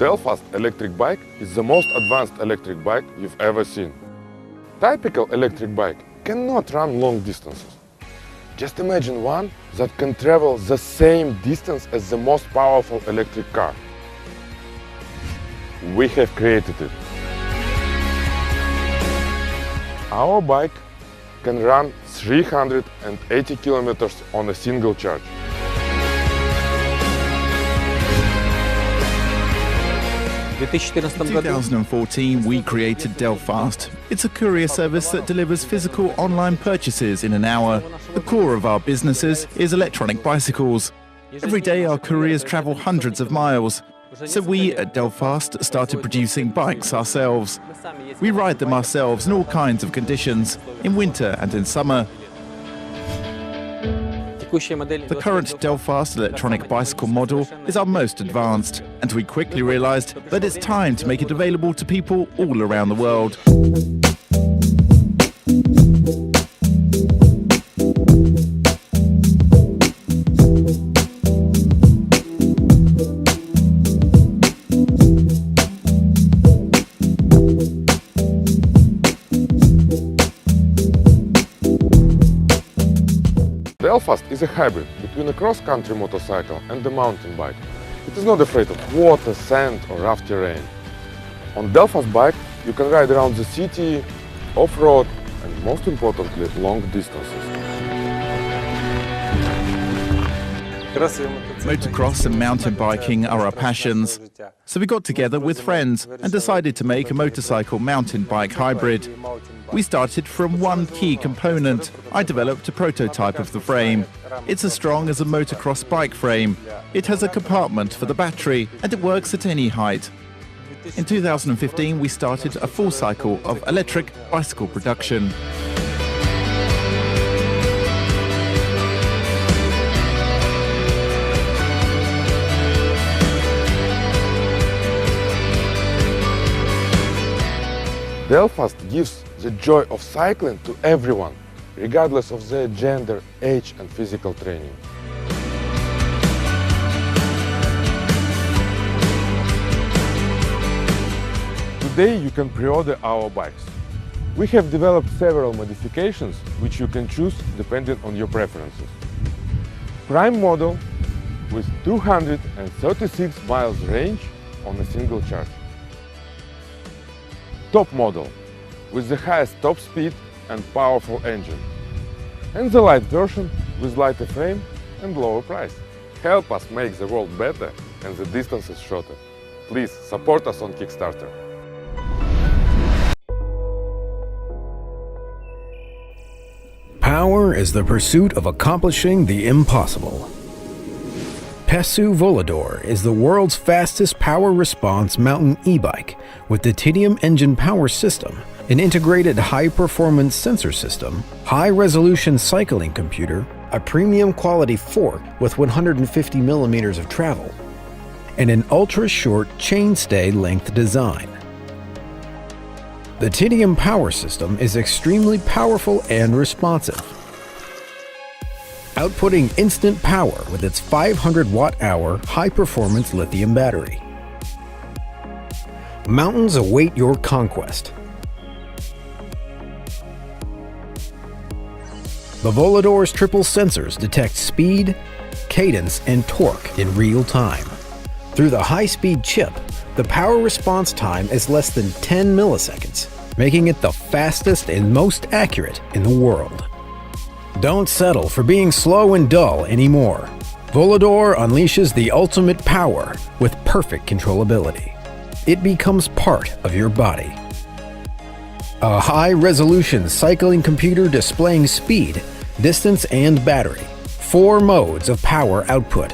Delfast electric bike is the most advanced electric bike you've ever seen. Typical electric bike cannot run long distances. Just imagine one that can travel the same distance as the most powerful electric car. We have created it. Our bike can run 380 kilometers on a single charge. In 2014, we created Delfast. It's a courier service that delivers physical online purchases in an hour. The core of our businesses is electronic bicycles. Every day, our couriers travel hundreds of miles. So we at Delfast started producing bikes ourselves. We ride them ourselves in all kinds of conditions, in winter and in summer. The current Delfast electronic bicycle model is our most advanced, and we quickly realized that it's time to make it available to people all around the world. Delfast is a hybrid between a cross-country motorcycle and a mountain bike. It is not afraid of water, sand or rough terrain. On Delfast bike you can ride around the city, off-road and most importantly long distances. Motocross and mountain biking are our passions. So we got together with friends and decided to make a motorcycle mountain bike hybrid. We started from one key component. I developed a prototype of the frame. It's as strong as a motocross bike frame. It has a compartment for the battery and it works at any height. In 2015, we started a full cycle of electric bicycle production. Delfast gives the joy of cycling to everyone, regardless of their gender, age and physical training. Today you can pre-order our bikes. We have developed several modifications which you can choose depending on your preferences. Prime model with 236 miles range on a single charge. Top model with the highest top speed and powerful engine. And the light version with lighter frame and lower price. Help us make the world better and the distances shorter. Please support us on Kickstarter. Power is the pursuit of accomplishing the impossible. PESU Volador is the world's fastest power response mountain e-bike with the Titium engine power system, an integrated high-performance sensor system, high-resolution cycling computer, a premium quality fork with 150 millimeters of travel, and an ultra-short chainstay length design. The Titium power system is extremely powerful and responsive, outputting instant power with its 500 watt-hour high-performance lithium battery. Mountains await your conquest. The Volador's triple sensors detect speed, cadence, and torque in real time. Through the high-speed chip, the power response time is less than 10 milliseconds, making it the fastest and most accurate in the world. Don't settle for being slow and dull anymore. Volador unleashes the ultimate power with perfect controllability. It becomes part of your body. A high-resolution cycling computer displaying speed, distance, and battery. 4 modes of power output.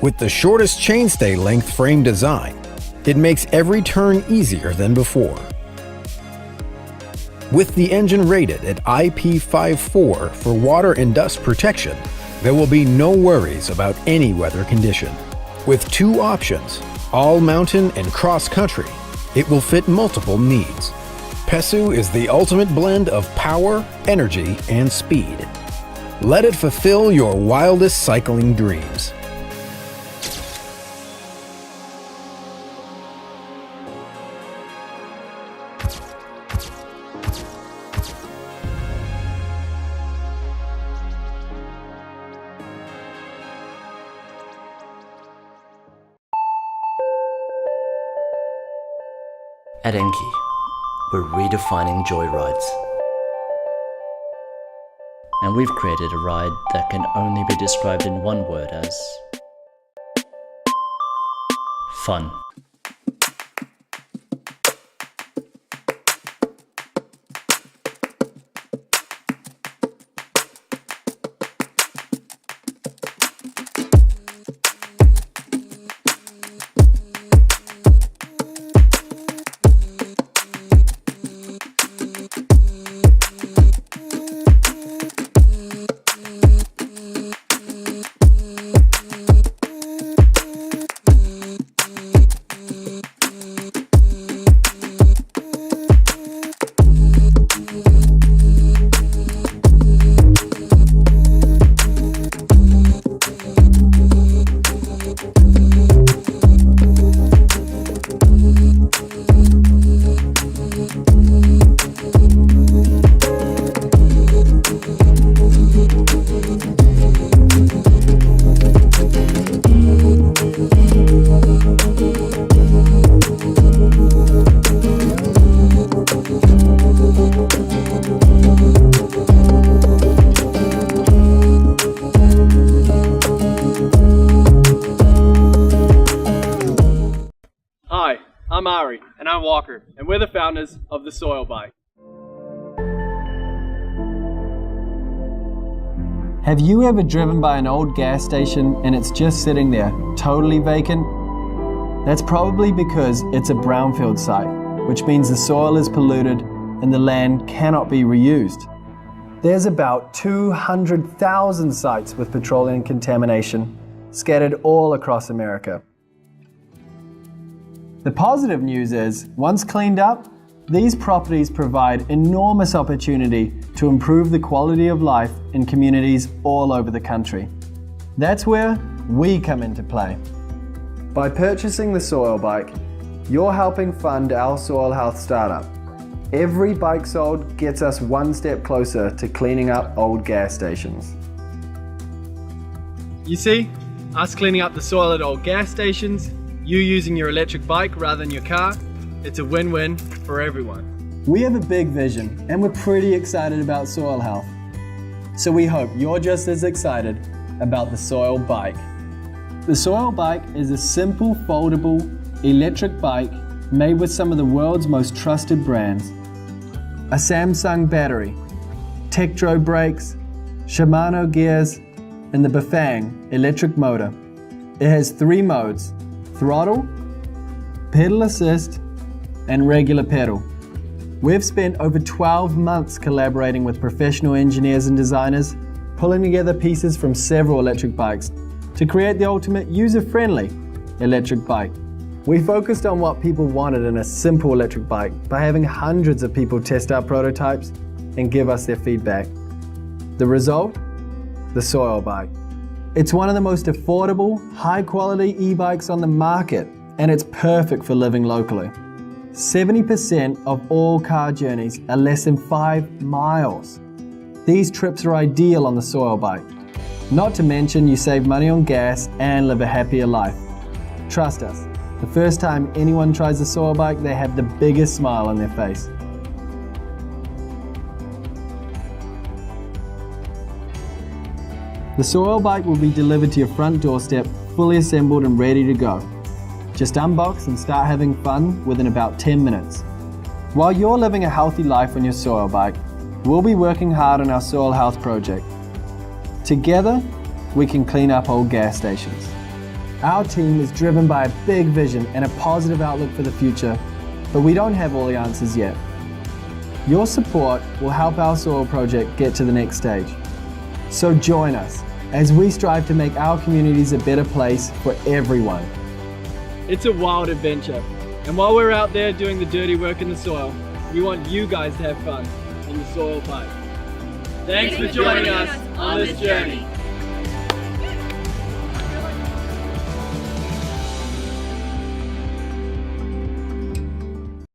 With the shortest chainstay length frame design, it makes every turn easier than before. With the engine rated at IP54 for water and dust protection, there will be no worries about any weather condition. With 2 options, all mountain and cross-country, it will fit multiple needs. PESU is the ultimate blend of power, energy, and speed. Let it fulfill your wildest cycling dreams. At Enki, we're redefining joyrides. And we've created a ride that can only be described in one word as fun. Hi, I'm Ari, and I'm Walker, and we're the founders of the Soil Bike. Have you ever driven by an old gas station and it's just sitting there, totally vacant? That's probably because it's a brownfield site, which means the soil is polluted and the land cannot be reused. There's about 200,000 sites with petroleum contamination scattered all across America. The positive news is, once cleaned up, these properties provide enormous opportunity to improve the quality of life in communities all over the country. That's where we come into play. By purchasing the Soil Bike, you're helping fund our soil health startup. Every bike sold gets us one step closer to cleaning up old gas stations. You see, us cleaning up the soil at old gas stations, you using your electric bike rather than your car, it's a win-win for everyone. We have a big vision and we're pretty excited about soil health. So we hope you're just as excited about the Soil Bike. The Soil Bike is a simple, foldable, electric bike made with some of the world's most trusted brands. A Samsung battery, Tektro brakes, Shimano gears, and the Bafang electric motor. It has 3 modes: throttle, pedal assist, and regular pedal. We've spent over 12 months collaborating with professional engineers and designers, pulling together pieces from several electric bikes to create the ultimate user-friendly electric bike. We focused on what people wanted in a simple electric bike by having hundreds of people test our prototypes and give us their feedback. The result? The Soil Bike. It's one of the most affordable, high-quality e-bikes on the market, and it's perfect for living locally. 70% of all car journeys are less than 5 miles. These trips are ideal on the Soil Bike. Not to mention you save money on gas and live a happier life. Trust us, the first time anyone tries the Soil Bike, they have the biggest smile on their face. The Soil Bike will be delivered to your front doorstep, fully assembled and ready to go. Just unbox and start having fun within about 10 minutes. While you're living a healthy life on your Soil Bike, we'll be working hard on our soil health project. Together, we can clean up old gas stations. Our team is driven by a big vision and a positive outlook for the future, but we don't have all the answers yet. Your support will help our soil project get to the next stage. So join us as we strive to make our communities a better place for everyone. It's a wild adventure, and while we're out there doing the dirty work in the soil, we want you guys to have fun on the Soil Bike. Thanks for joining us on this journey.